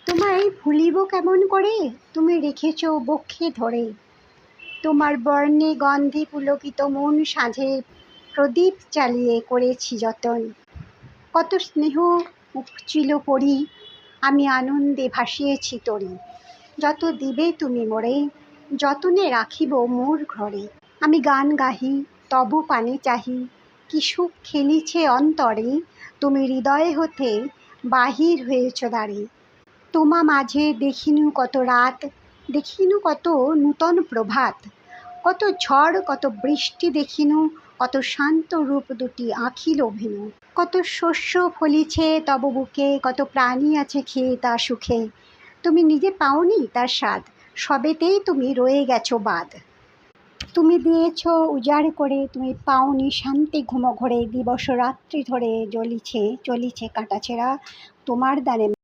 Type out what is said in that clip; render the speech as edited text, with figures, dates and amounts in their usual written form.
তোমায় ভুলিব কেমন করে, তুমি রেখেছ বক্ষে ধরে। তোমার বর্ণে গন্ধে পুলকিত মন সাঁঝে প্রদীপ চালিয়ে করেছি যতন। কত স্নেহ উপচিল পরি, আমি আনন্দে ভাসিয়েছি তরি। যত দিবে তুমি মোরে, যতনে রাখিব মোর ঘরে। আমি গান গাহি, তব পানে চাহি, কি সুখ খেলিছে অন্তরে। তুমি হৃদয়ে হতে বাহির হয়েছ দ্বারে। তোমা মাঝে দেখিনু কত রাত, দেখিনু কত নূতন প্রভাত। কত ঝড় কত বৃষ্টি দেখিনু, কত শান্ত রূপ দুটি আঁখিল অভিনু। কত শস্য ফলিছে তব বুকে, কত প্রাণী আছে খেয়ে তা সুখে। তুমি নিজে পাওনি তার স্বাদ, সবেতেই তুমি রয়ে গেছো বাদ। তুমি দিয়েছ উজাড় করে, তুমি পাওনি শান্তি ঘুম ঘরে। দিবস রাত্রি ধরে চলিছে কাঁটাছেঁড়া তোমার দানে।